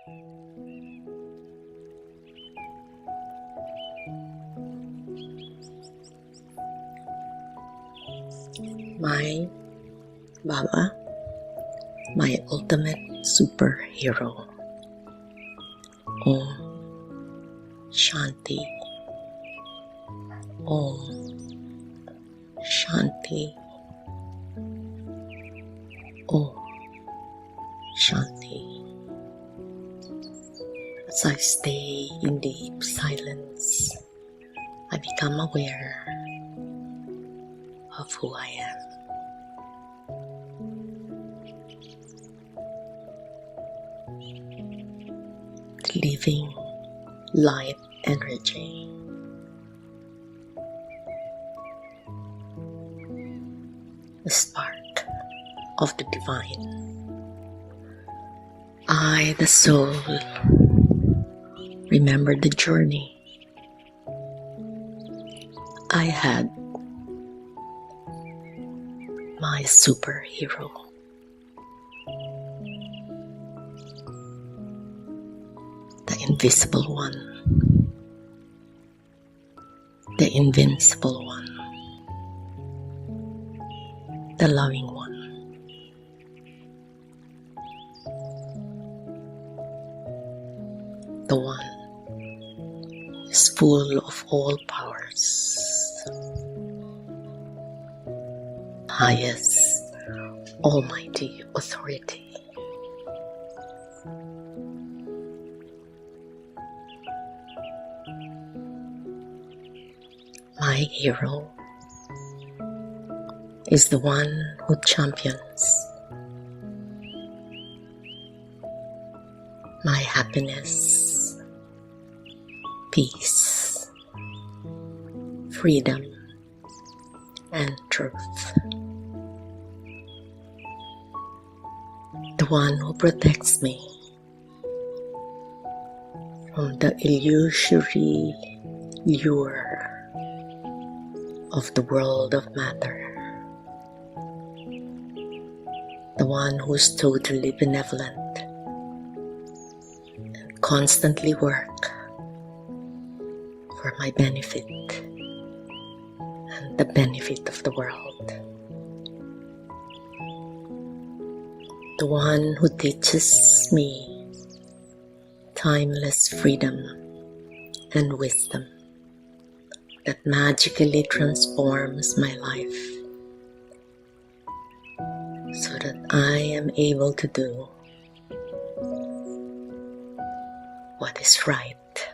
My Baba, my ultimate superhero. Om Shanti. Om Shanti. Om Shanti. As I stay in deep silence, I become aware of who I am. The living light energy. The spark of the divine. I, the soul, remember the journey I had. My superhero. The invisible one. The invincible one. The loving one. The one who is full of all powers. Highest, almighty authority. My hero is the one who champions my happiness, peace, freedom, and truth. The one who protects me from the illusory lure of the world of matter. The one who is totally benevolent and constantly work for my benefit and the benefit of the world. The one who teaches me timeless freedom and wisdom that magically transforms my life so that I am able to do what is right,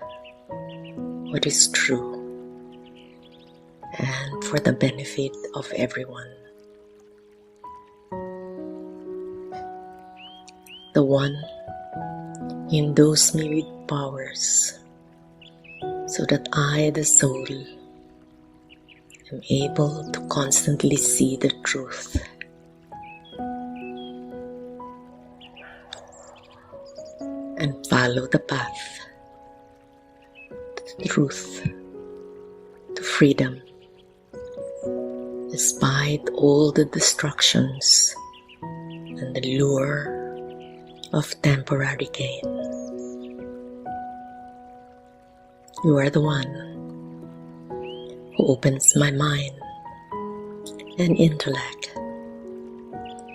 what is true, and for the benefit of everyone. The one who endows me with powers so that I, the soul, am able to constantly see the truth and follow the path to truth, to freedom, despite all the distractions and the lure of temporary gain. You are the one who opens my mind and intellect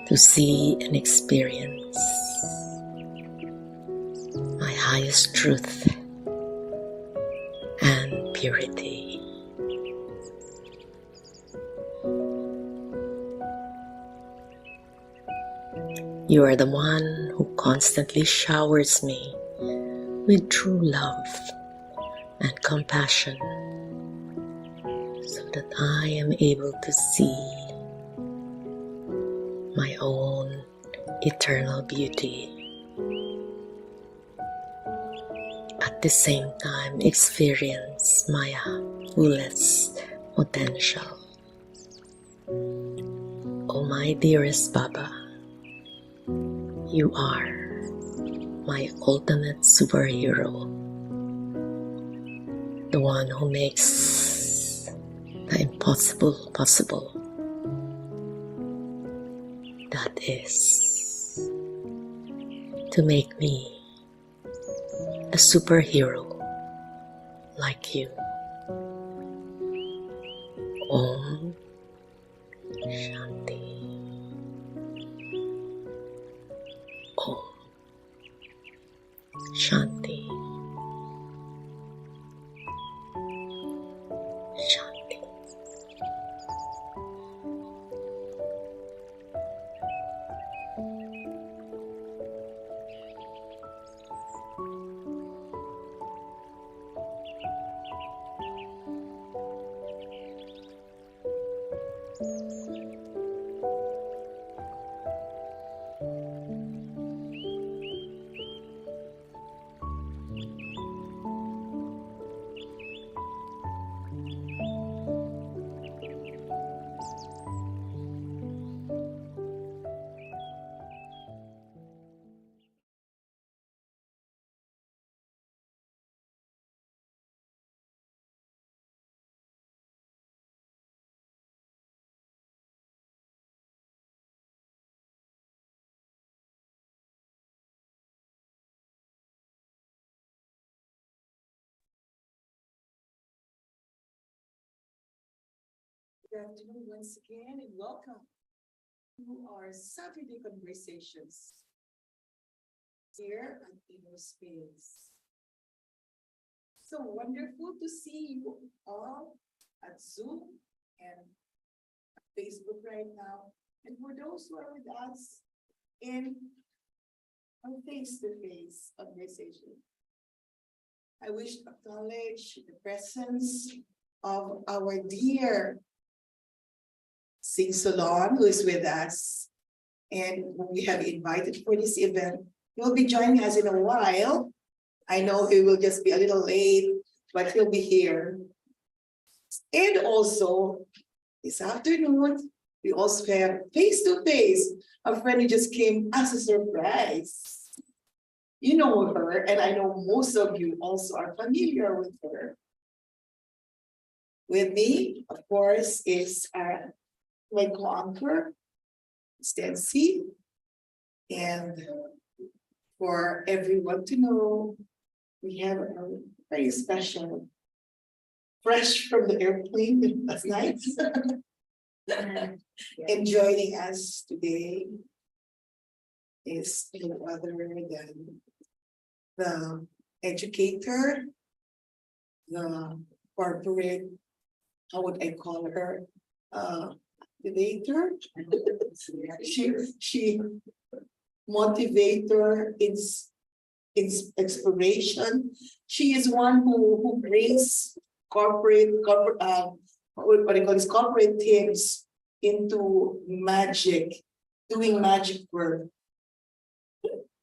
to see and experience my highest truth and purity. You are the one who constantly showers me with true love and compassion so that I am able to see my own eternal beauty. At the same time, experience my fullest potential. Oh my dearest Baba, you are my ultimate superhero, the one who makes the impossible possible. That is, to make me a superhero like you. Om Shanti. Om Shanti. Shanti. Good afternoon once again and welcome to our Saturday conversations here at Inner Space. So wonderful to see you all at Zoom and Facebook right now. And for those who are with us in a face-to-face conversation, I wish to acknowledge the presence of our dear Sing Solon, who is with us, and who we have invited for this event. He will be joining us in a while. I know he will just be a little late, but he'll be here. And also, this afternoon, we also have face-to-face a friend who just came as a surprise. You know her, and I know most of you also are familiar with her. With me, of course, is my co-anchor, Stancy, and for everyone to know, we have a very special, fresh from the airplane last night, and joining us today is no other than the educator, the corporate, how would I call her? Motivator. She motivator, it's inspiration. She is one who brings corporate what do you call this, corporate teams into magic, doing magic work.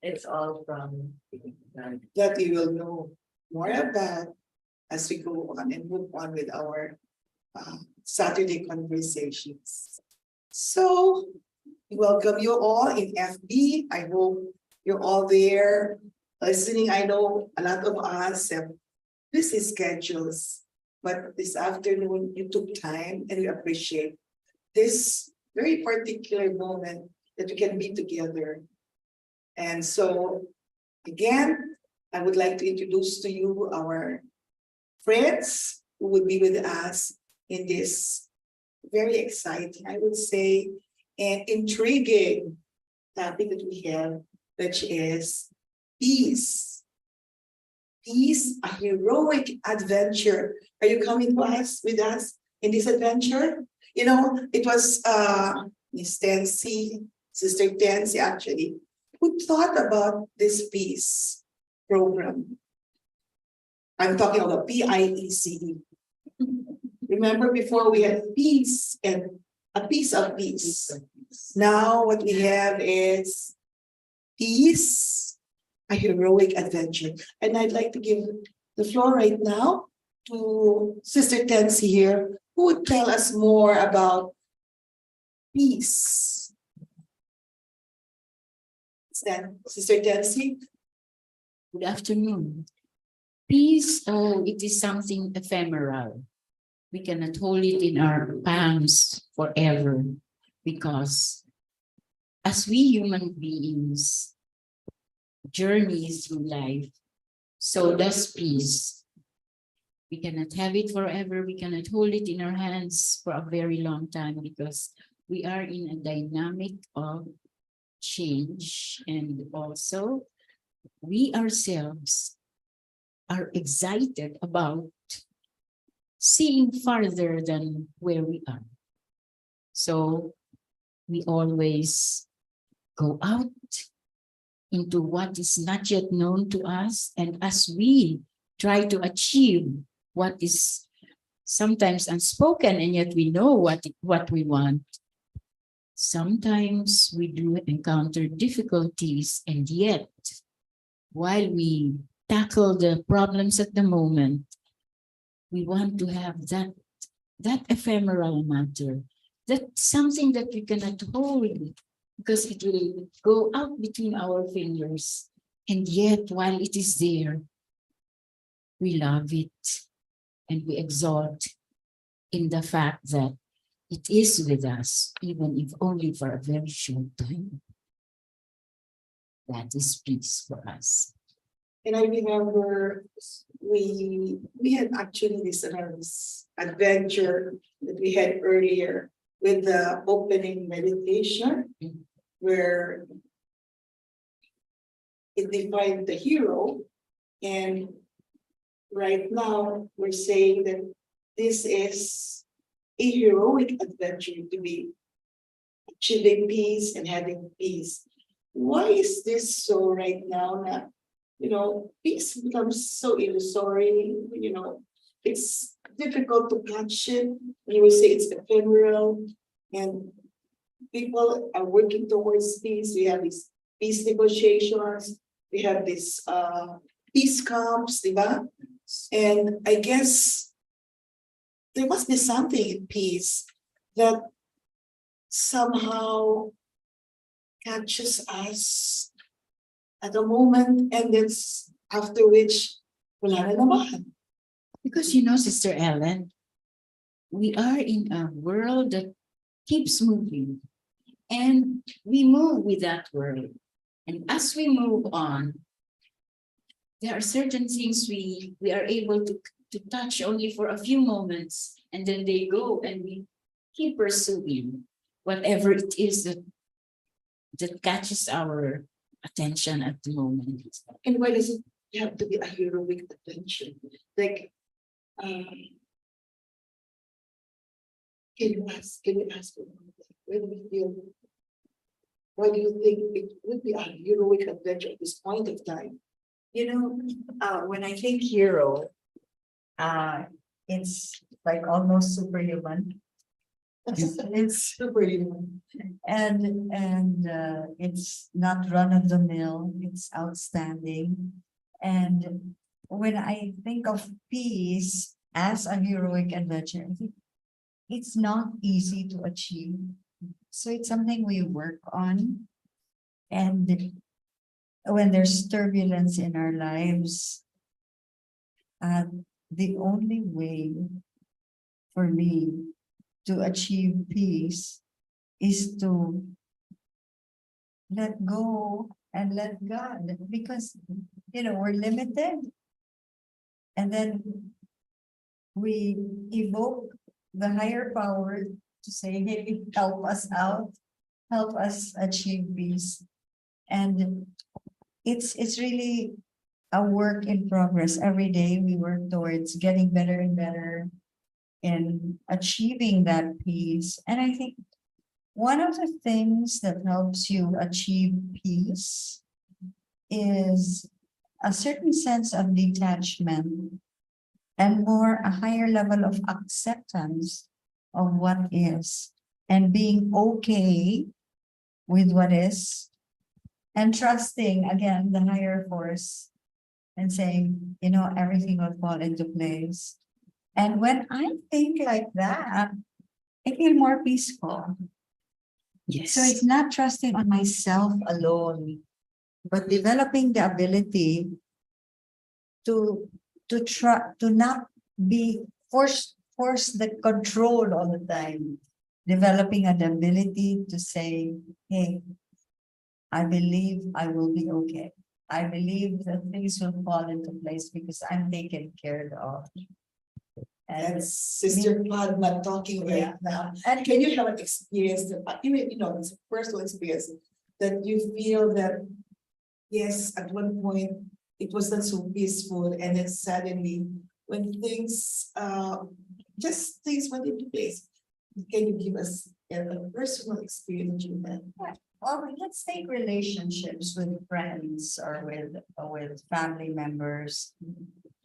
It's all from That you will know more about as we go on and move on with our Saturday conversations. So, welcome you all in FB. I hope you're all there listening. I know a lot of us have busy schedules, but this afternoon you took time and we appreciate this very particular moment that we can be together. And so, again, I would like to introduce to you our friends who will be with us in this very exciting, I would say, and intriguing topic that we have, which is peace. Peace, a heroic adventure. Are you coming to us with us in this adventure? You know, it was Miss Tansy, Sister Tansy actually, who thought about this peace program. I'm talking about PIECE. Remember before we had peace and a piece of peace. Now what we have is peace, a heroic adventure. And I'd like to give the floor right now to Sister Tansy here, who would tell us more about peace. Sister Tansy? Good afternoon. Peace, it is something ephemeral. We cannot hold it in our palms forever because as we human beings journey through life, So does peace. We cannot have it forever. We cannot hold it in our hands for a very long time because we are in a dynamic of change, and also we ourselves are excited about seeing farther than where we are. So we always go out into what is not yet known to us, and as we try to achieve what is sometimes unspoken, and yet we know what we want, sometimes we do encounter difficulties, and yet while we tackle the problems at the moment, we want to have that ephemeral matter, that something that we cannot hold because it will go out between our fingers. And yet, while it is there, we love it and we exalt in the fact that it is with us, even if only for a very short time. That is peace for us. And I remember we had actually this adventure that we had earlier with the opening meditation, where it defined the hero. And right now we're saying that this is a heroic adventure to be achieving peace and having peace. Why is this so right now? That, peace becomes so illusory, it's difficult to catch it. You will say it's ephemeral, and people are working towards peace. We have these peace negotiations, we have these peace camps, diba? And I guess there must be something in peace that somehow catches us at a moment, and then after which, wala na naman. Because Sister Ellen, we are in a world that keeps moving, and we move with that world. And as we move on, there are certain things we are able to touch only for a few moments, and then they go, and we keep pursuing whatever it is that catches our attention at the moment. And why does it have to be a heroic adventure? Like, can you ask when we feel, why do you think it would be a heroic adventure at this point of time? When I think hero, it's like almost superhuman. It's Superhuman. and it's not run of the mill, it's outstanding. And when I think of peace as a heroic adventure, I think it's not easy to achieve. So it's something we work on. And when there's turbulence in our lives, the only way for me to achieve peace is to let go and let God, because we're limited, and then we evoke the higher power to say, hey, help us out, help us achieve peace. And it's really a work in progress. Every day we work towards getting better and better in achieving that peace. And I think one of the things that helps you achieve peace is a certain sense of detachment and a higher level of acceptance of what is, and being okay with what is, and trusting again the higher force and saying, everything will fall into place. And when I think like that, I feel more peaceful. Yes. So it's not trusting on myself alone, but developing the ability to not be force the control all the time. Developing an ability to say, hey, I believe I will be okay. I believe that things will fall into place because I'm taken care of. And That's Sister Padma talking right now. And Can you have an experience that, even, it's a personal experience that you feel that, yes, at one point it was not so peaceful, and then suddenly when things, just things went into place. Can you give us a personal experience you had? well, let's take relationships with friends or with family members.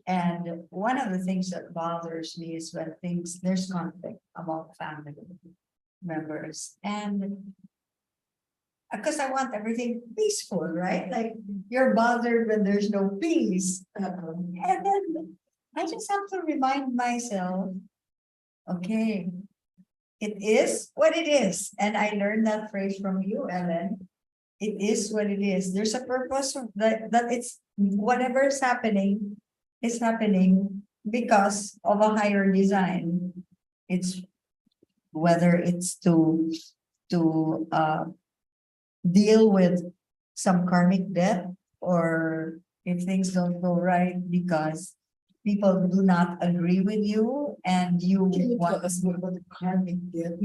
And one of the things that bothers me is when there's conflict among family members, and because I want everything peaceful, right? Like you're bothered when there's no peace. And then I just have to remind myself, okay, it is what it is. And I learned that phrase from you, Ellen. It is what it is. There's a purpose that it's whatever is happening because of a higher design. It's whether it's to deal with some karmic debt, or if things don't go right because people do not agree with you and you Can you tell want. us more about the karmic debt?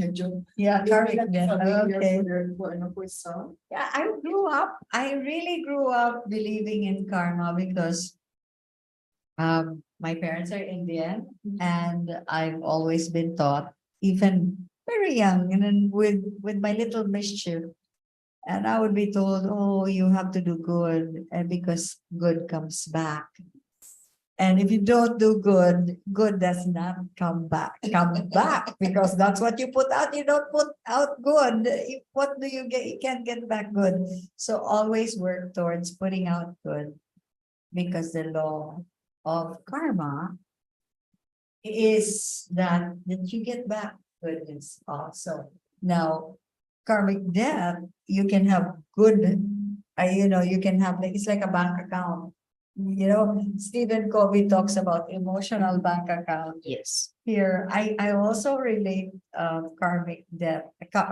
Yeah, karmic debt, okay. For some. Yeah, I really grew up believing in karma because my parents are Indian, and I've always been taught, even very young, and then with my little mischief, and I would be told, oh, you have to do good, and because good comes back. And if you don't do good, good does not come back, because that's what you put out. You don't put out good. What do you get? You can't get back good. So always work towards putting out good, because the law of karma is that you get back goodness also. Now, karmic debt, you can have good, you can have, like, it's like a bank account. Stephen Covey talks about emotional bank account. Yes. Here, I also relate karmic debt,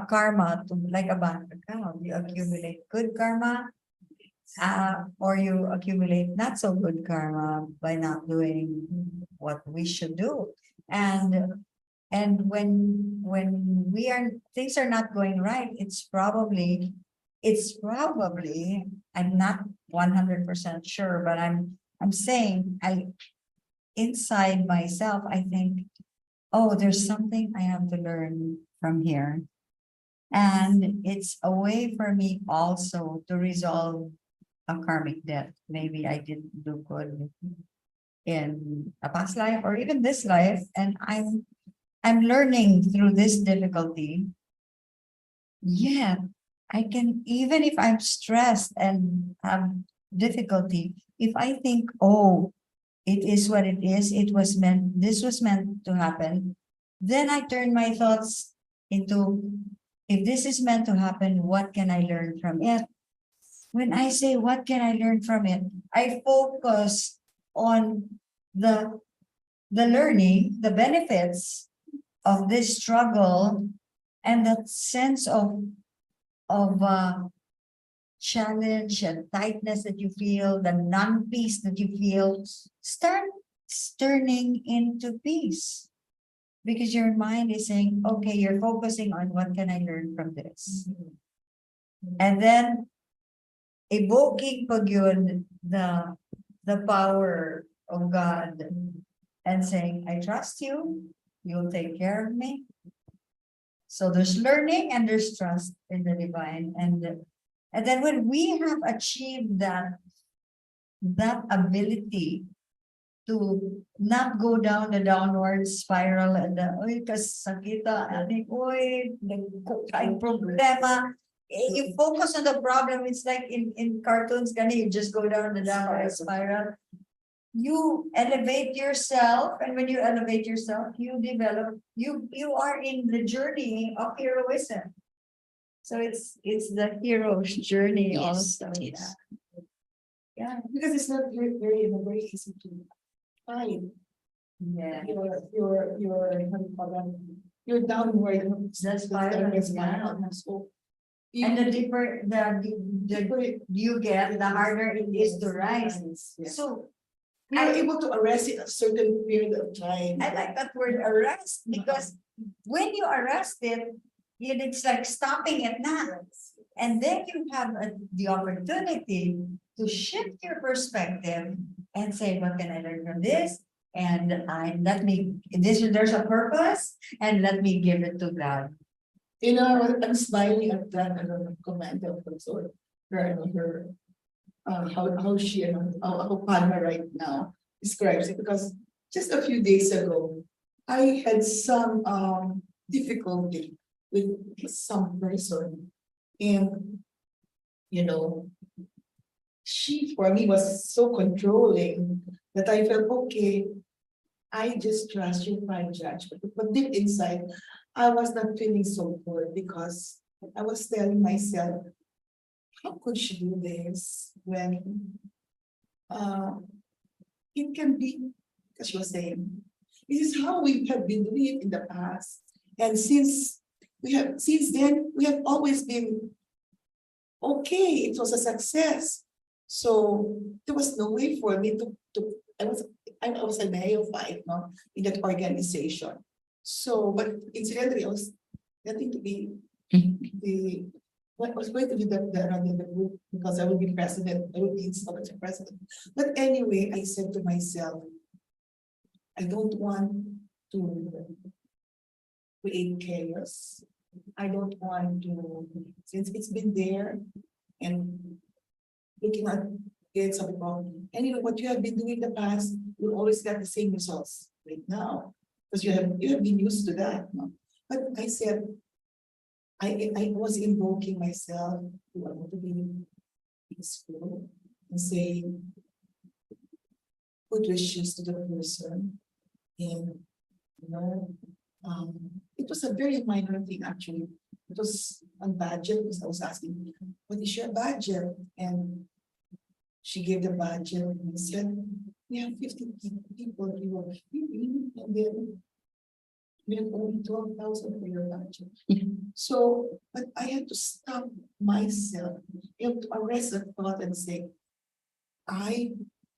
karma to like a bank account. You accumulate good karma, or you accumulate not so good karma by not doing what we should do. And when things are not going right, it's probably, I'm not 100% sure, but I'm saying, inside myself, I think, oh, there's something I have to learn from here. And it's a way for me also to resolve a karmic debt. Maybe I didn't do good in a past life or even this life, and I'm learning through this difficulty. Yeah, I can, even if I'm stressed and have difficulty, if I think, oh, it is what it is, this was meant to happen, then I turn my thoughts into, if this is meant to happen, what can I learn from it? When I say, what can I learn from it? I focus on the learning, the benefits of this struggle, and that sense of challenge and tightness that you feel, the non-peace that you feel, starts turning into peace. Because your mind is saying, okay, you're focusing on what can I learn from this? And then evoking pag yun, the power of God, and saying, I trust you, you'll take care of me. So there's learning and there's trust in the divine. And then when we have achieved that ability to not go down the downward spiral, and oy, kasakita, anik, oy, nagkukay problema. You focus on the problem. It's like in cartoons, you just go down the downward spiral. You elevate yourself, and when you elevate yourself, you develop, you are in the journey of heroism. So it's the hero's journey Yes, also. it is. Yeah. Because it's not very easy to find. Yeah. Your how do you call that? Your downward. That's spiral, yeah. So And the deeper, the you get, the harder it is to rise. Yes. So We are able to arrest it a certain period of time. I like that word arrest, because when you arrest it, it's like stopping it now. And then you have the opportunity to shift your perspective and say, what can I learn from this? And there's a purpose, and let me give it to God. You know, I'm smiling at that comment of her, how she and how Padma right now describes it, because just a few days ago, I had some difficulty with some person, and you know, she for me was so controlling that I felt okay. I just trust your fine judgment, but deep inside, I was not feeling so good because I was telling myself, how could she do this when it can be, because she was saying, this is how we have been doing it in the past. And since then, we have always been okay, it was a success. So there was no way for me to I was a neophyte, no, in that organization. So, but incidentally, I was getting to be I was going to be the group because I will be president, I will be installed as a president. But anyway, I said to myself, I don't want to create chaos. I don't want to, since it's been there and looking at it, some people, and you know what you have been doing in the past, you always get the same results right now because you have been used to that. No? But I said, I was invoking myself to want to be peaceful and saying good wishes to the person, and you know, it was a very minor thing actually. It was on budget because I was asking, what is your budget? And she gave the budget and said, we have 50 people you are feeding, and then we have only 12,000 for your budget. So, but I had to stop myself. I have to arrest the thought and say, I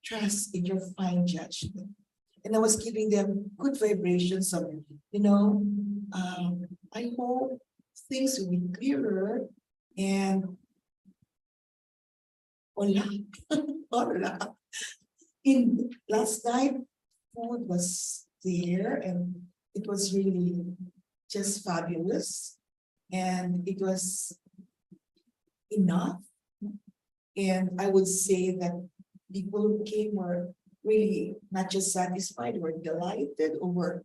trust in your fine judgment. And I was giving them good vibrations of, you know, I hope things will be clearer and hola, hola. In last night, food was there and it was really just fabulous. And it was enough. And I would say that people who came were really not just satisfied, were delighted over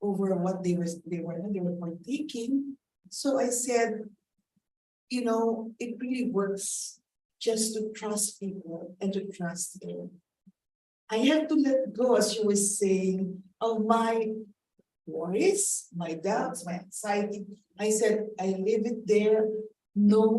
what they were partaking. So I said, you know, it really works just to trust people and to trust him. I have to let go, as you were saying, of my worries, my doubts, my anxiety. I said, I leave it there. No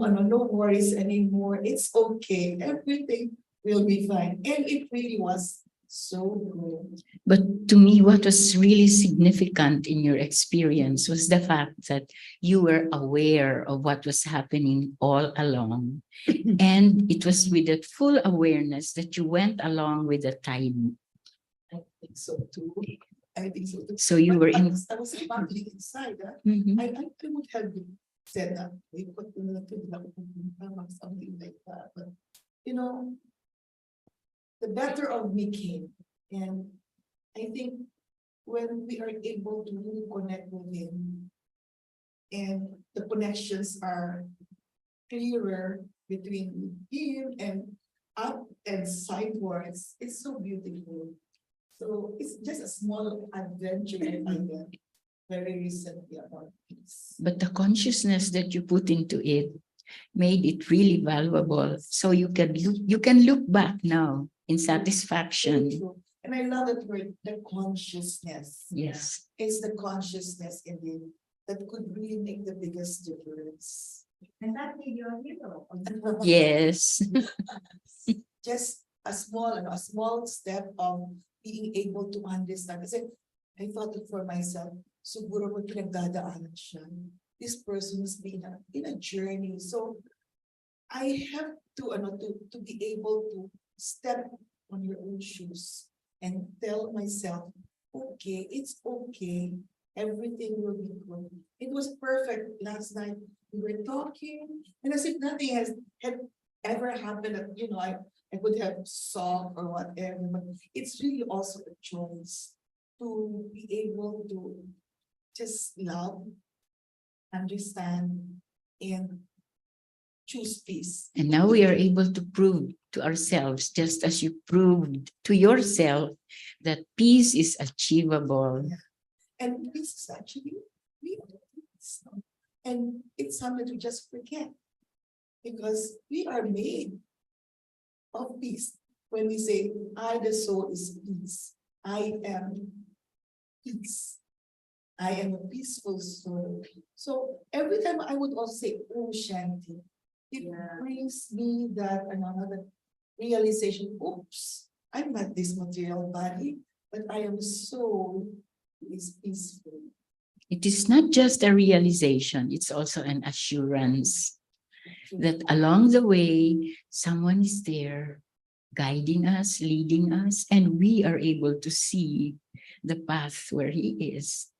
worries anymore. It's okay. Everything will be fine. And it really was so good. But to me, what was really significant in your experience was the fact that you were aware of what was happening all along. And it was with that full awareness that you went along with the tide. I think so too. I think so too. So you But were in. I was battling inside. Mhm. I would have said that we put something like that. But you know, the better of me came. And I think when we are able to really connect with him and the connections are clearer between him and up and sidewards, it's so beautiful. So it's just a small adventure I had very recently about peace. But the consciousness that you put into it made it really valuable. So you can look back now in satisfaction. Very true. And I love that word, the consciousness. Yes. It's the consciousness indeed that could really make the biggest difference. And that made you a hero. Yes. Just a small step of being able to understand. Kasi I thought it for myself, siguro may pinagdadaanan siya. this person has been in a journey. So I have to be able to step on your own shoes and tell myself, okay, it's okay. Everything will be good. It was perfect last night. We were talking, and as if nothing had ever happened. I could have solved or whatever, but it's really also a choice to be able to just love, understand, and choose peace. And now we are able to prove to ourselves, just as you proved to yourself, that peace is achievable. Yeah. And peace is actually real. And it's something to just forget because we are made of peace. When we say, I, the soul, is peace, I am peace. I am a peaceful soul. So every time I would also say, oh, Shanti, it brings me that another realization, oops, I'm not this material body, but I am soul is peaceful. It is not just a realization, it's also an assurance that along the way, someone is there guiding us, leading us, and we are able to see the path where he is,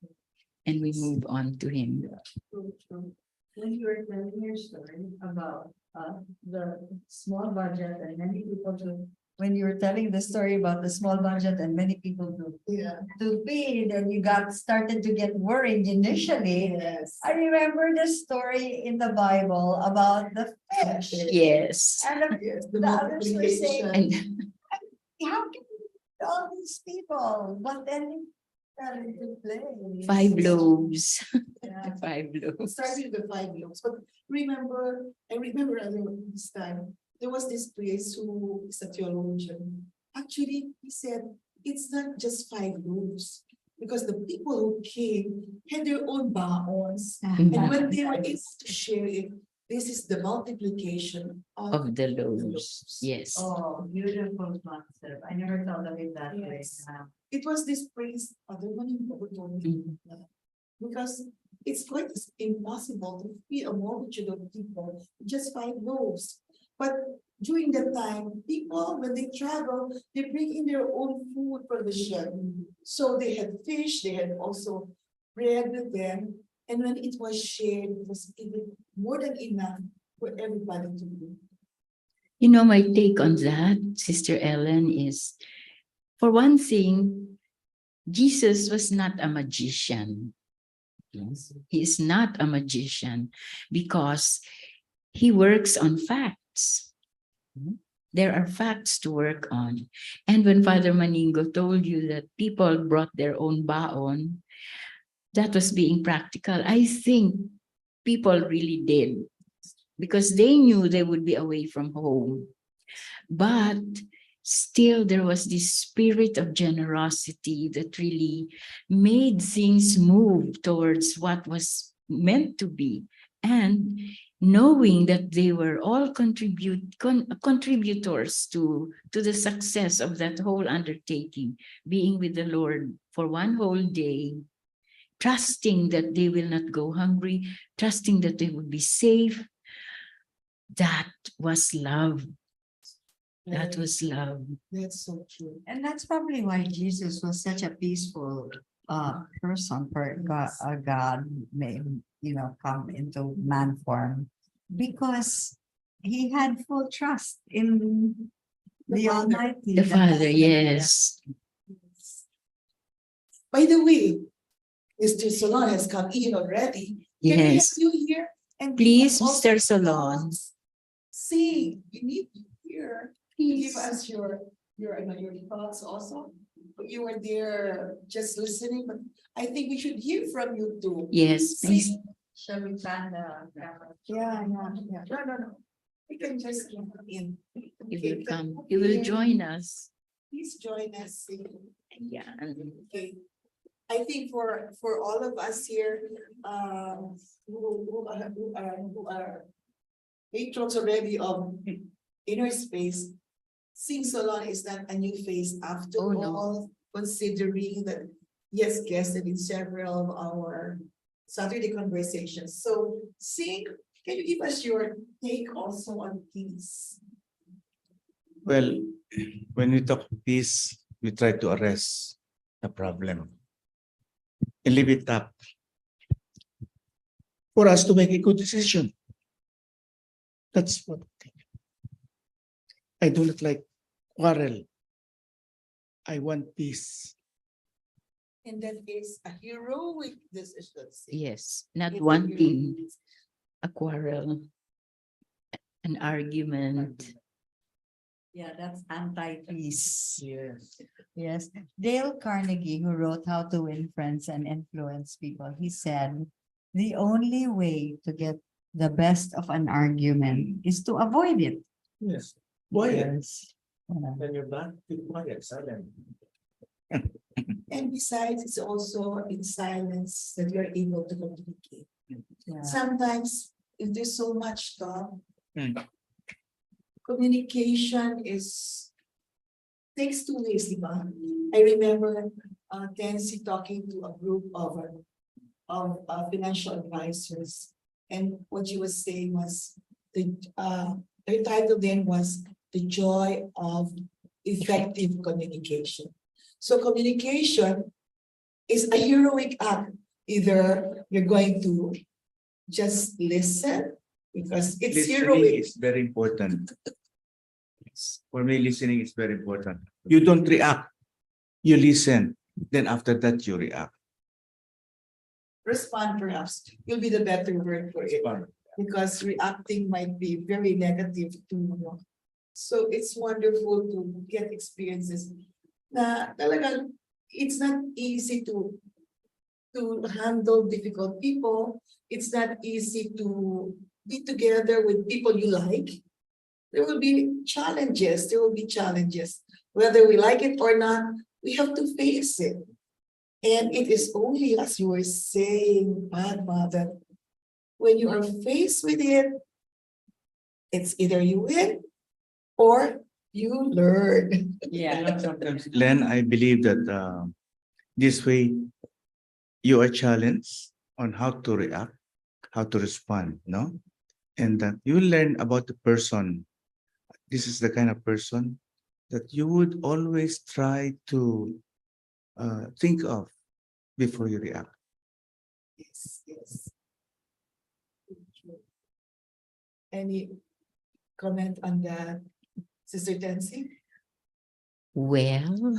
and we move on to him. When you were telling your story about the small budget and many people do, when you were telling the story about the small budget and many people do to feed, and you got started to get worried initially. Yes. I remember the story in the Bible about the fish. Yes. And Yes, the others were saying, multiplication. And how can you feed all these people? But then started to play. 5 loaves. Yeah. 5 loaves. Starting with the 5 looks, but I remember this time, there was this priest who is a theologian. Actually, he said, it's not just 5 loops, because the people who came had their own baons. And when they were able to share it, this is the multiplication Of the loaves. Yes. Oh, beautiful concept. I never thought of it that way. Yes. It was this priest, other one who told me, because it's quite impossible to feed a multitude of people, just 5 loaves. But during that time, people, when they travel, they bring in their own food for the ship. So they had fish, they had also bread with them. And when it was shared, it was even more than enough for everybody to eat. You know, my take on that, Sister Ellen, is, for one thing, Jesus was not a magician. He is not a magician because he works on facts. There are facts to work on. And when Father Maningo told you that people brought their own baon, that was being practical. I think people really did, because they knew they would be away from home. But still, there was this spirit of generosity that really made things move towards what was meant to be. And knowing that they were all contributors to the success of that whole undertaking, being with the Lord for one whole day, trusting that they will not go hungry, trusting that they will be safe. That was love. That was love. That's so true. And that's probably why Jesus was such a peaceful person, for God made, come into man form, because he had full trust in the Almighty. The Father, yes. By the way, Mr. Solon has come in already. Can we have Yes. you here? And Please, also- Mr. Solon. See, we need you here. Give Please. us your thoughts also. You were there just listening, but I think we should hear from you too. Yes, please. See? Shall we pan the camera? Yeah. No. We can just come in. He Okay, will come. He will join us. Please join us. Yeah. Okay. I think for all of us here, who are patrons already of Inner Space, Sing Solon is not a new face after Oh, no. all, considering that he has guested in several of our Saturday conversations. So, Sing, can you give us your take also on peace? Well, when we talk peace, we try to arrest the problem and leave it up for us to make a good decision. That's what I do not like quarrel. I want peace. And that is a heroic decision. Sing. Yes, not It's a wanting heroic- a quarrel, an argument. Yeah, that's anti-peace. Yes. Yes, Dale Carnegie, who wrote How to Win Friends and Influence People, he said, the only way to get the best of an argument is to avoid it. Yes. Quiet. Yes. Yeah. When you're back, keep quiet, silent. And besides, it's also in silence that we are able to communicate. Yeah. Sometimes, if there's so much talk, Hmm. communication takes two ways, di ba? I remember Tensi talking to a group of financial advisors, and what she was saying was their title then was The Joy of Effective Communication. So communication is a heroic act. Either you're going to just listen because it's Listening heroic. is very important. For me, listening is very important. You don't react. You listen. Then after that, you react. Respond perhaps will be the better word for it. Because reacting might be very negative too. No? So it's wonderful to get experiences na talagang it's not easy to handle difficult people. It's not easy to be together with people you like. There will be challenges. There will be challenges. Whether we like it or not, we have to face it. And it is only, as you were saying, Padma, that when you are faced with it, it's either you win or you learn. Yeah. Sometimes, Len, I believe that this way you are challenged on how to react, how to respond, no? And that you learn about the person. This is the kind of person that you would always try to think of before you react. Yes, yes. Any comment on that, Sister Tensi? Well,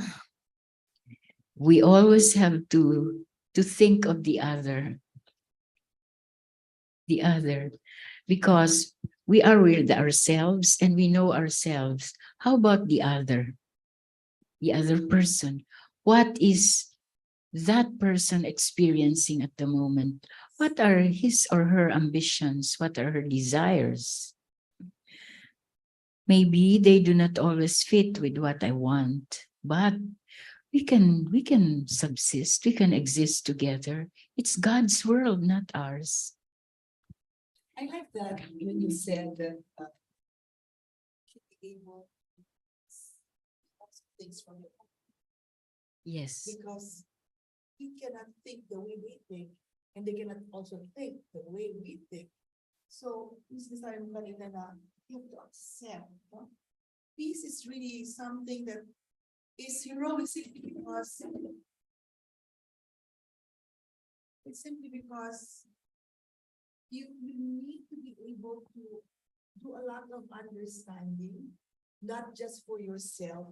we always have to think of the other, because we are with ourselves and we know ourselves. How about the other person? What is that person experiencing at the moment? What are his or her ambitions? What are her desires? Maybe they do not always fit with what I want, but we can subsist, we can exist together. It's God's world, not ours. I like that when you said that should be able to things from it Yes. because we cannot think the way we think, and they cannot also think the way we think. So, this is our kanina na you have to accept. No? Peace is really something that is heroic simply because it's simply because you need to be able to do a lot of understanding, not just for yourself,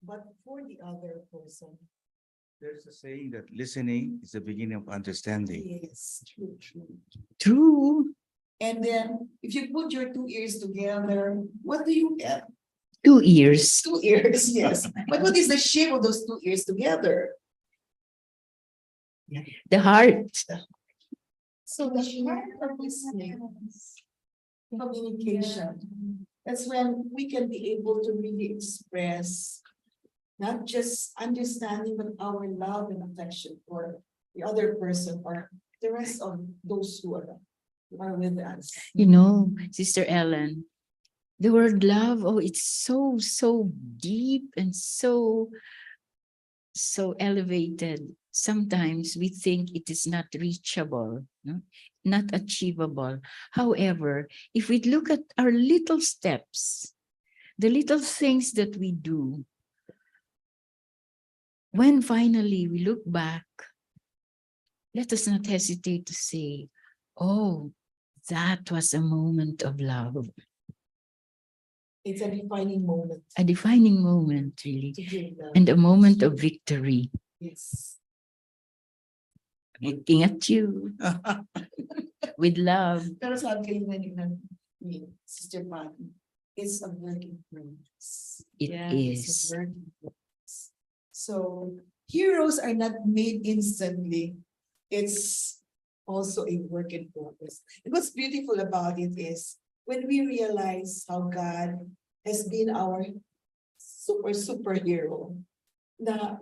but for the other person. There's a saying that listening is the beginning of understanding. Yes, true, true. True. And then if you put your two ears together, what do you get? 2 ears. 2 ears, yes. But what is the shape of those 2 ears together? The heart. So the heart of listening, communication, that's when we can be able to really express not just understanding, but our love and affection for the other person or the rest of those who are with us. You know, Sister Ellen, the word love, oh, it's so deep and so so elevated. Sometimes we think it is not reachable, no? Not achievable. However, if we look at our little steps, the little things that we do, when finally we look back, let us not hesitate to say, oh, that was a moment of love, It's a defining moment a defining moment, really, to give love. and a moment of victory. Yes. Looking at you with love. Pero sabi kayo ni Sister Patty, it's a work in progress. It It's is. a work in progress. So heroes are not made instantly. It's also a work in progress. And what's beautiful about it is when we realize how God has been our superhero, na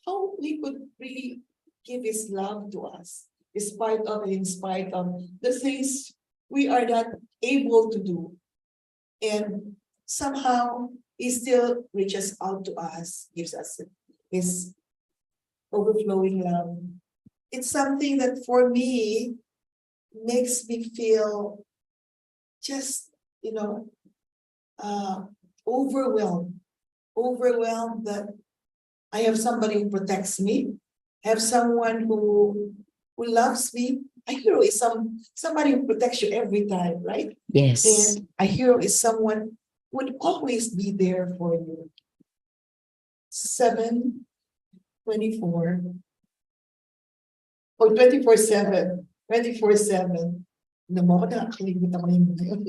how we could really give his love to us, despite of and in spite of the things we are not able to do. And somehow he still reaches out to us, gives us his overflowing love. It's something that for me makes me feel just, overwhelmed. Overwhelmed that I have somebody who protects me, have someone who loves me. A hero is somebody who protects you every time, right? Yes. And a hero is someone who would always be there for you. 7/24 or 24/7. 24/7. Nakakalimutan ko na yung mga yun.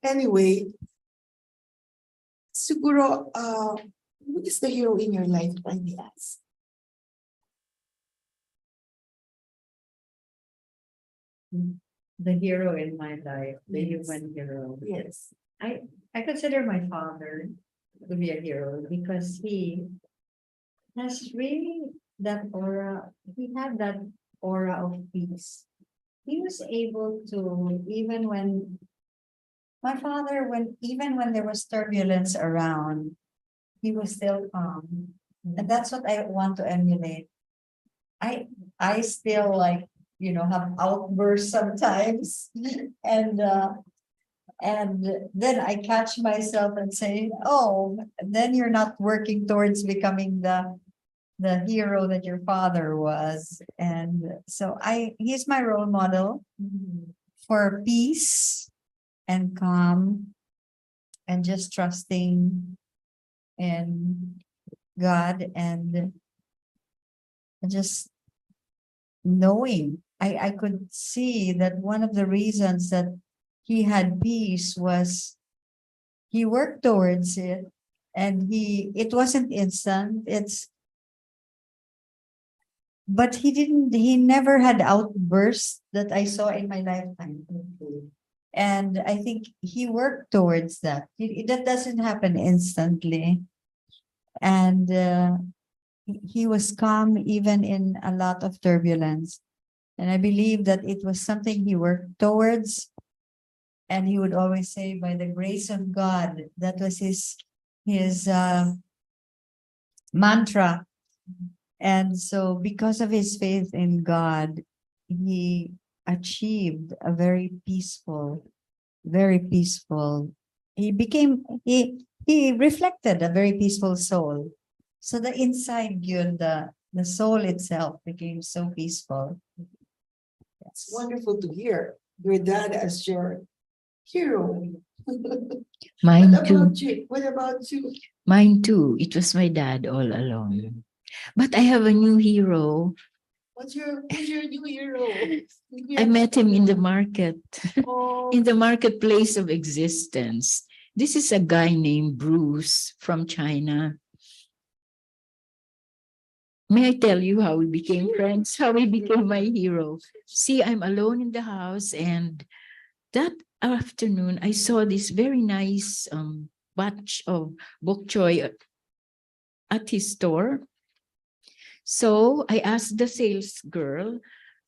Anyway, siguro, what is the hero in your life, I may ask? The hero in my life, the Yes. human hero. Yes. I consider my father to be a hero because he has really that aura, he had that aura of peace. He was able to, even when my father, even when there was turbulence around, he was still calm. And that's what I want to emulate. I still have outbursts sometimes. And then I catch myself and say, oh, then you're not working towards becoming the hero that your father was. And so he's my role model for peace and calm and just trusting in God and just knowing. I could see that one of the reasons that he had peace was he worked towards it, and it wasn't instant. But he never had outbursts that I saw in my lifetime. And I think he worked towards that. That doesn't happen instantly. And he was calm even in a lot of turbulence. And I believe that it was something he worked towards. And he would always say, by the grace of God, that was his mantra. And so because of his faith in God, he achieved a very peaceful, he reflected a very peaceful soul. So the inside yun, the soul itself became so peaceful. It's wonderful to hear your dad as your hero. Mine What too. about you? What about you? Mine too. It was my dad all along. But I have a new hero. Who's your new hero? I met him in the market, Oh, in the marketplace of existence. This is a guy named Bruce from China. May I tell you how we became friends, how he became my hero? See, I'm alone in the house, and that afternoon I saw this very nice batch of bok choy at his store. So I asked the sales girl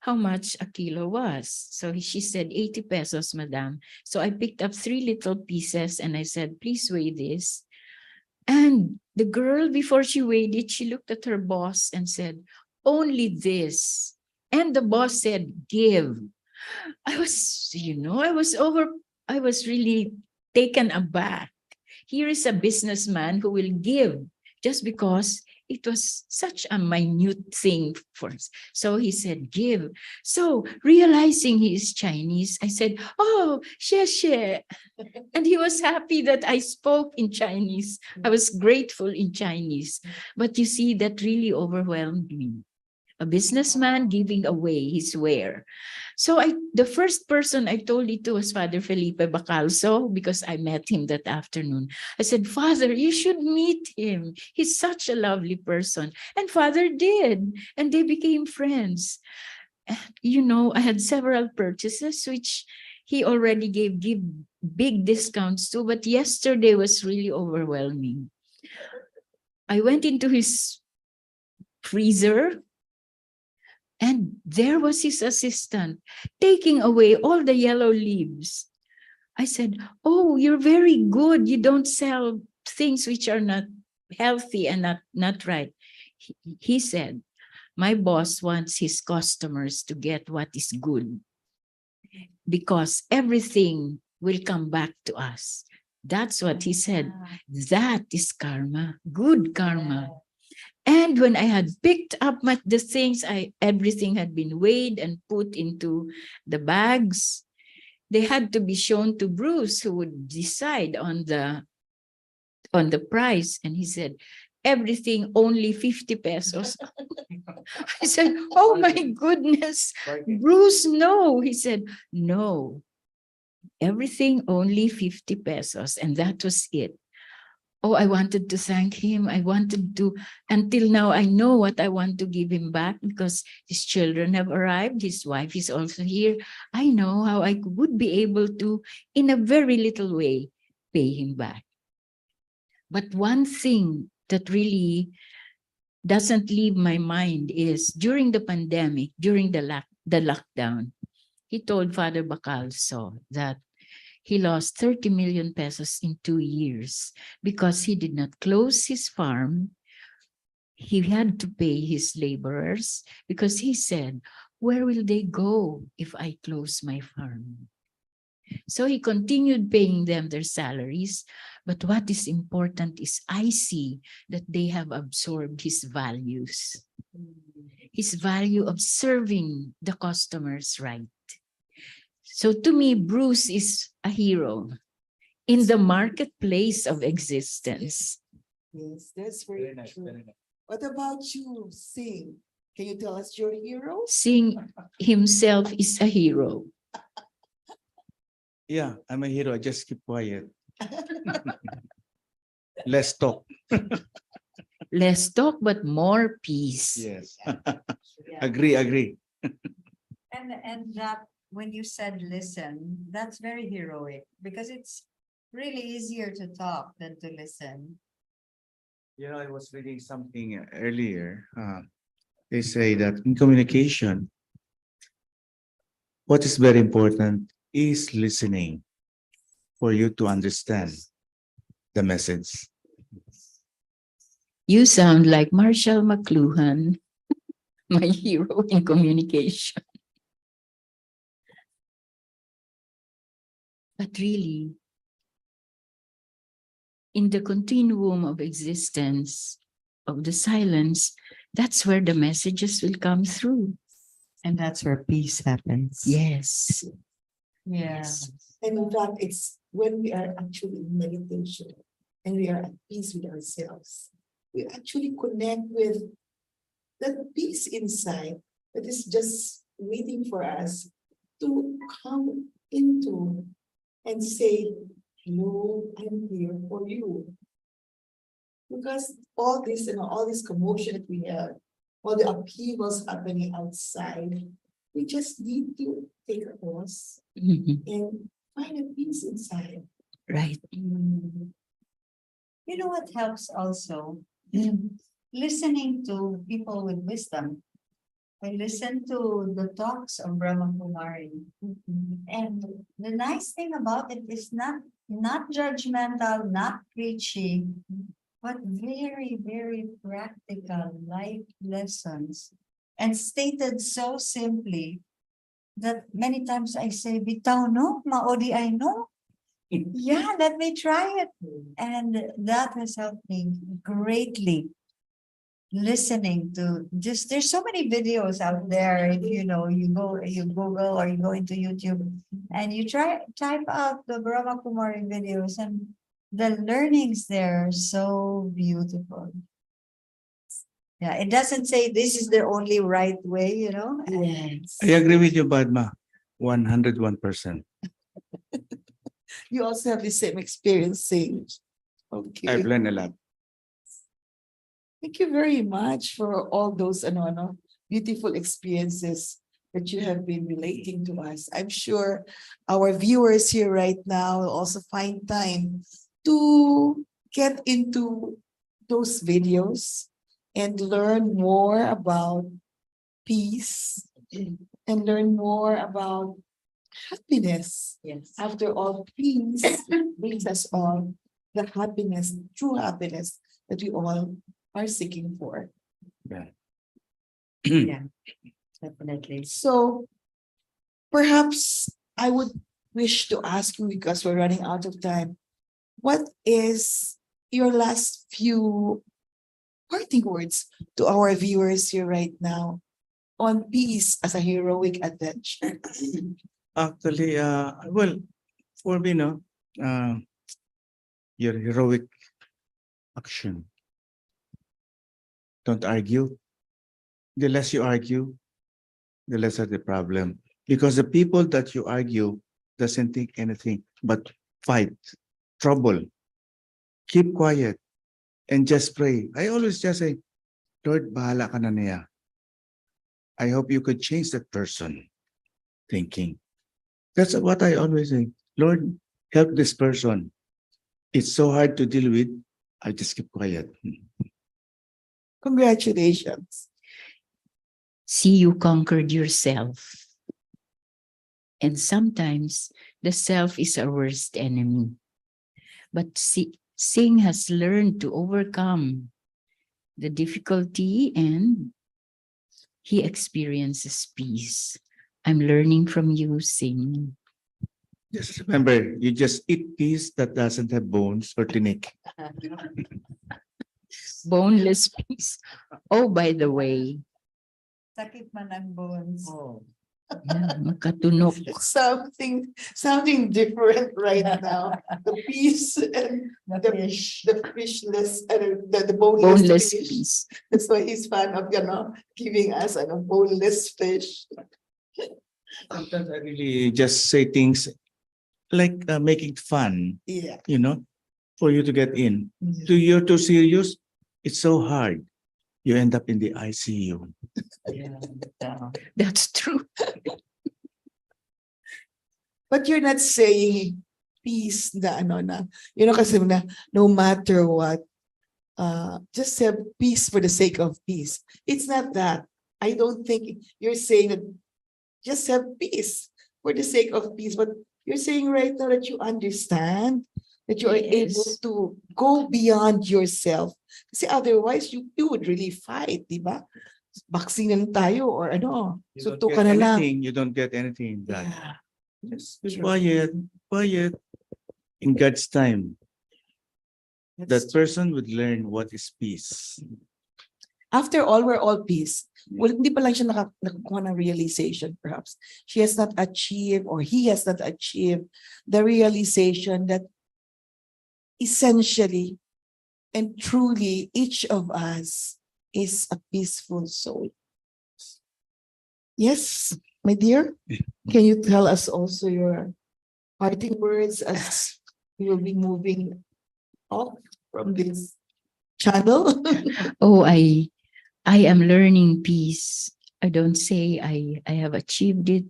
how much a kilo was. So she said 80 pesos, madam. So I picked up 3 little pieces and I said, please weigh this. And The girl, before she weighed it, she looked at her boss and said, only this. And the boss said, give. I was, I was really taken aback. Here is a businessman who will give just because it was such a minute thing for us. So he said, give. So realizing he is Chinese, I said, oh, xie. And he was happy that I spoke in Chinese. I was grateful in Chinese. But you see, that really overwhelmed me. A businessman giving away his ware. So the first person I told it to was Father Felipe Bacalso, because I met him that afternoon. I said, Father, you should meet him. He's such a lovely person. And Father did, and they became friends. I had several purchases, which he already gave big discounts to, but yesterday was really overwhelming. I went into his freezer, and there was his assistant taking away all the yellow leaves. I said, oh, you're very good. You don't sell things which are not healthy and not right. He said, my boss wants his customers to get what is good, because everything will come back to us. That's what he said. That is karma, good karma. And when I had picked up the things, everything had been weighed and put into the bags. They had to be shown to Bruce, who would decide on the price. And he said, everything only 50 pesos. I said, oh my goodness, Bruce, no. He said, no, everything only 50 pesos. And that was it. Oh, I wanted to thank him. Until now, I know what I want to give him back, because his children have arrived. His wife is also here. I know how I would be able to, in a very little way, pay him back. But one thing that really doesn't leave my mind is during the pandemic, during the lockdown, he told Father Bacalso that he lost 30 million pesos in 2 years because he did not close his farm. He had to pay his laborers because he said, where will they go if I close my farm? So he continued paying them their salaries. But what is important is I see that they have absorbed his values, his value of serving the customers right. So to me, Bruce is a hero in the marketplace of existence. Yes, that's very true. What about you, Sing? Can you tell us your hero? Seeing himself is a hero. Yeah, I'm a hero. I just keep quiet. Less talk. Less talk, but more peace. Yes. Yeah. Agree. And that when you said listen, that's very heroic, because it's really easier to talk than to listen. I was reading something earlier. They say that in communication, what is very important is listening for you to understand the message. You sound like Marshall McLuhan, my hero in communication. But really, in the continuum of existence, of the silence, that's where the messages will come through. And that's where peace happens. Yes. Yes. And in fact, it's when we are actually in meditation and we are at peace with ourselves, we actually connect with that peace inside that is just waiting for us to come into and say, hello, I'm here for you. Because all this commotion that we have, all the upheavals happening outside, we just need to take a pause Mhm. and find a peace inside. Right. You know what helps also? Listening to people with wisdom. I listen to the talks of Brahma Kumari. And the nice thing about it is not judgmental, not preachy, but very, very practical life lessons and stated so simply that many times I say, bitaw no, maodi ay no. Yeah, let me try it. And that has helped me greatly. Listening to just, there's so many videos out there. If you know, you Google or you go into YouTube and you type out the Brahma Kumari videos, and the learnings there are so beautiful. Yeah, it doesn't say this is the only right way, you know? Yes. I agree with you, Padma. 101%. You also have the same experience, Sage. Okay. I've learned a lot. Thank you very much for all those beautiful experiences that you have been relating to us. I'm sure our viewers here right now will also find time to get into those videos and learn more about peace and learn more about happiness. Yes. After all, peace brings us all the happiness, true happiness that we all are seeking for. Definitely. So perhaps I would wish to ask you, because we're running out of time, what is your last few parting words to our viewers here right now on peace as a heroic adventure? Actually, well, for me, no, your heroic action. Don't argue. The less you argue, the lesser the problem. Because the people that you argue doesn't think anything but fight, trouble. Keep quiet and just pray. I always just say, Lord, bahala ka na niya. I hope you could change that person thinking. That's what I always say. Lord, help this person. It's so hard to deal with. I just keep quiet. Congratulations. See, you conquered yourself. And sometimes the self is our worst enemy. But Singh has learned to overcome the difficulty and he experiences peace. I'm learning from you, Singh. Just remember, you just eat peas that doesn't have bones or tinik. Boneless peace. Oh, by the way, Sakit man ang bones. yeah, makatunok. Something different right now. The peace and The the fish. the fishless and the boneless, Boneless fish. peace. That's why he's fan of giving us a boneless fish. Sometimes I really just say things like making it fun, Yeah. for you to get in. You're too serious, it's so hard. You end up in the ICU. That's true. But you're not saying peace na kasi no matter what, just have peace for the sake of peace. It's not that. I don't think you're saying that just have peace for the sake of peace, but you're saying right now that you understand that you are able Yes. to go beyond yourself. Kasi otherwise, you would really fight, di ba? Boxing na lang tayo or sunto ka na lang. You don't get anything done. Yeah. Just be True. quiet. In God's time, That's that person would learn what is peace. After all, we're all peace. Well, hindi pa lang siya nakakuha ng realization, perhaps. She has not achieved or he has not achieved the realization that essentially and truly each of us is a peaceful soul. Yes, my dear, can you tell us also your parting words as we will be moving off from this channel? Oh, I am learning peace. I don't say I have achieved it.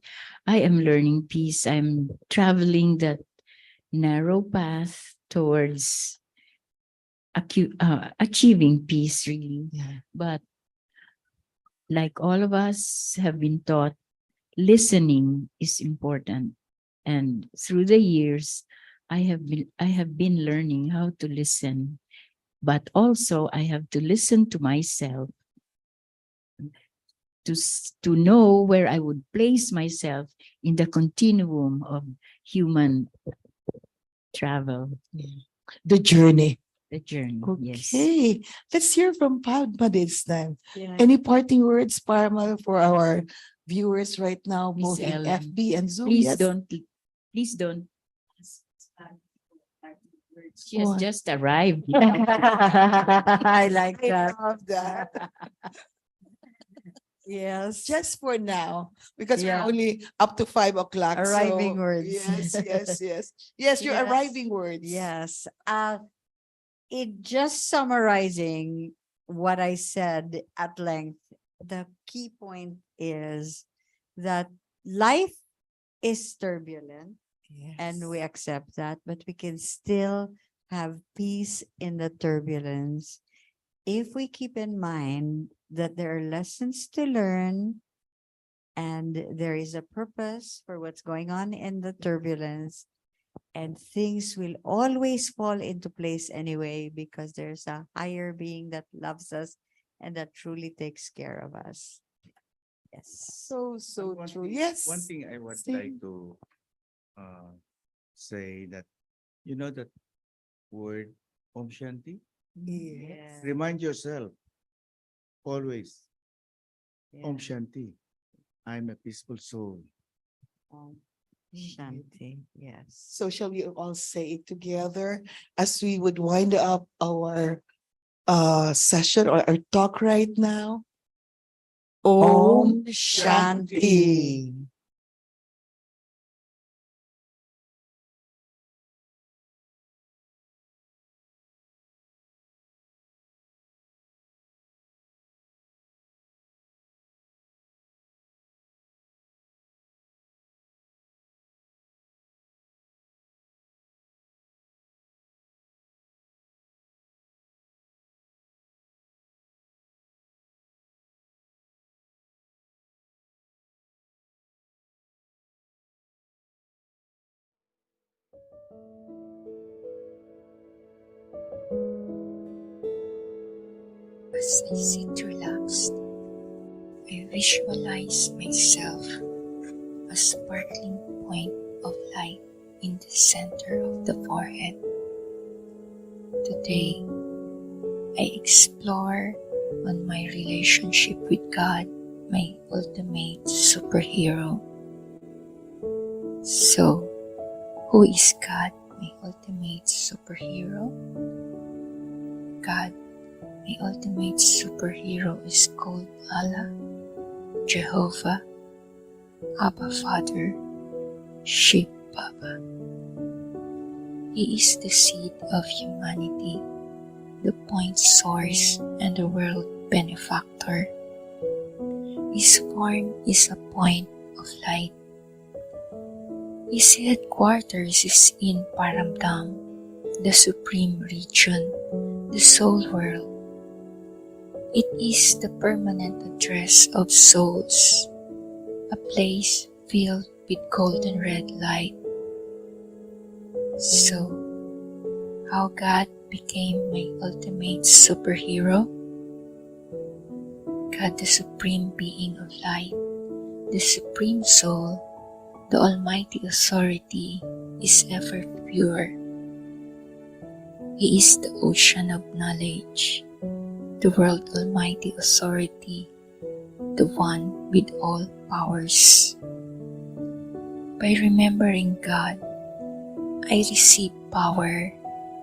I am learning peace. I'm traveling that narrow path towards achieving peace, really. Yeah. But like all of us have been taught, listening is important. And through the years, I have been learning how to listen but also I have to listen to myself to know where I would place myself in the continuum of human travel, The journey. the journey. Yes. Okay, let's hear from Padma this time. Yeah. Any parting words, Parma, for our viewers right now, Miss both in Ellen, FB and Zoom? Please Yes. please don't. She has What? just arrived. I like I that. love that. Yes. Just for now, because we're Yeah. only up to 5 o'clock. Arriving so words. Yes, yes, yes. Yes, your Yes. arriving words. Yes. It just summarizing what I said at length, the key point is that life is turbulent and we accept that, but we can still have peace in the turbulence if we keep in mind that there are lessons to learn and there is a purpose for what's going on in the turbulence, and things will always fall into place anyway because there's a higher being that loves us and that truly takes care of us. Yes. So One true. thing- Yes. One thing I would Same. like to say that, you know that word Om Shanti? Yes. Remind yourself always, Om Yeah. Shanti, I'm a peaceful soul. Om Shanti. Yes. So shall we all say it together as we would wind up our session or our talk right now? Om Shanti. Shanti. As I sit relaxed, I visualize myself a sparkling point of light in the center of the forehead. Today, I explore on my relationship with God, my ultimate superhero. So, who is God, my ultimate superhero? God, my ultimate superhero, is called Allah, Jehovah, Abba Father, Shiv Baba. He is the seed of humanity, the point source, and the world benefactor. His form is a point of light. His headquarters is in Paramdam, the supreme region, the soul world. It is the permanent address of souls, a place filled with golden red light. So, how God became my ultimate superhero? God, the supreme being of light, the supreme soul, the almighty authority, is ever pure. He is the ocean of knowledge, the world almighty authority, the one with all powers. By remembering God, I receive power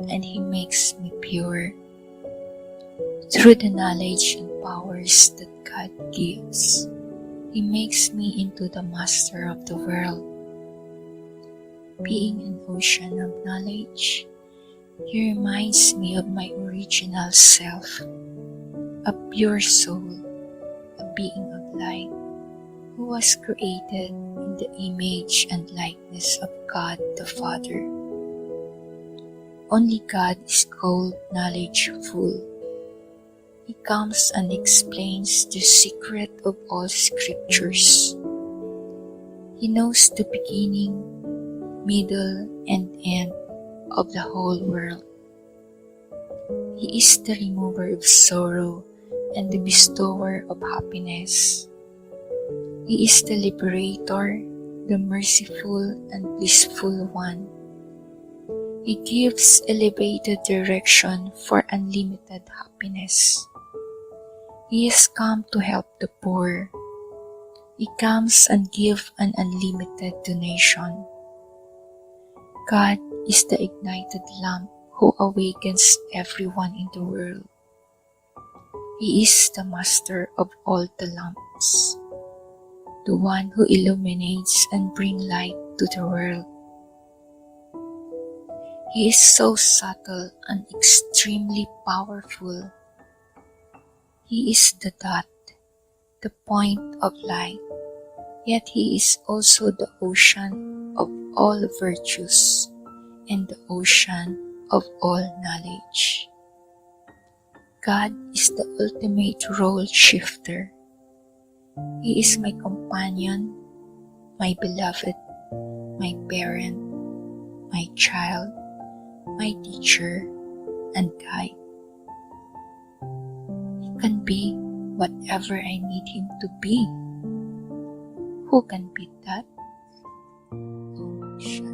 and He makes me pure. Through the knowledge and powers that God gives, He makes me into the master of the world. Being an ocean of knowledge, He reminds me of my original self, a pure soul, a being of light, who was created in the image and likeness of God the Father. Only God is called knowledgeful. He comes and explains the secret of all scriptures. He knows the beginning, middle, and end of the whole world. He is the remover of sorrow and the bestower of happiness. He is the liberator, the merciful and blissful one. He gives elevated direction for unlimited happiness. He has come to help the poor. He comes and gives an unlimited donation. God is the ignited lamp who awakens everyone in the world. He is the master of all the lamps, the one who illuminates and brings light to the world. He is so subtle and extremely powerful. He is the dot, the point of light, yet he is also the ocean of all virtues and the ocean of all knowledge. God is the ultimate role shifter. He is my companion, my beloved, my parent, my child, my teacher, and guide. He can be whatever I need him to be. Who can beat that? Om Shanti.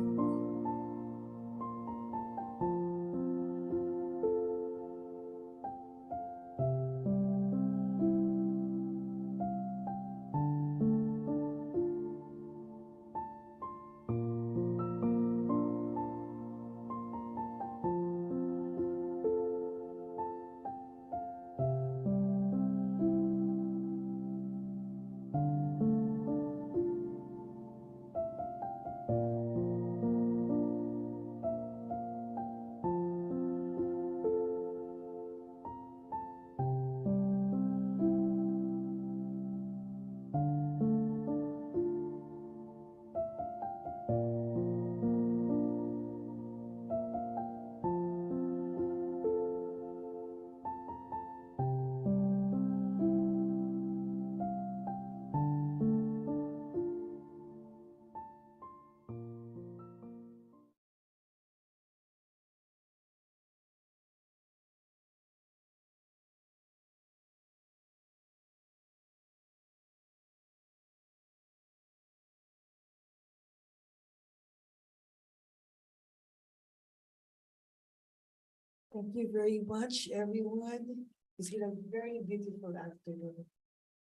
Thank you very much, everyone. It's been a very beautiful afternoon.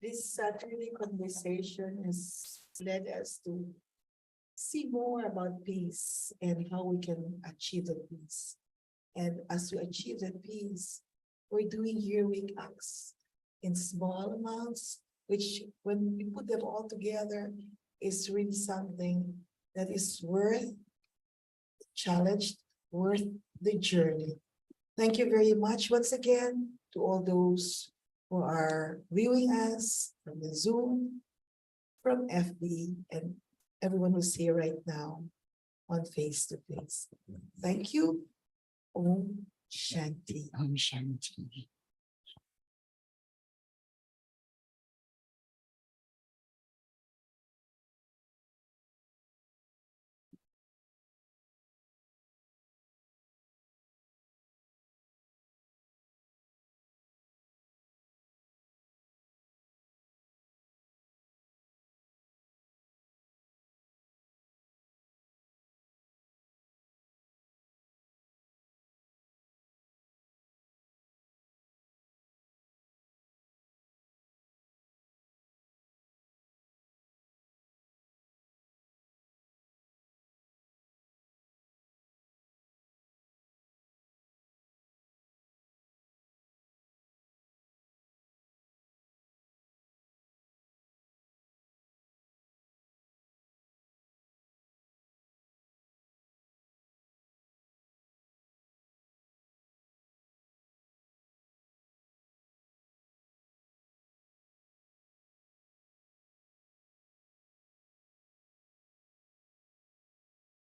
This Saturday conversation has led us to see more about peace and how we can achieve the peace. And as we achieve the peace, we're doing heroic acts in small amounts, which when we put them all together is really something that is worth the challenge, worth the journey. Thank you very much once again to all those who are viewing us from the Zoom, from FB, and everyone who's here right now on face to face. Thank you. Om Shanti. Om Shanti.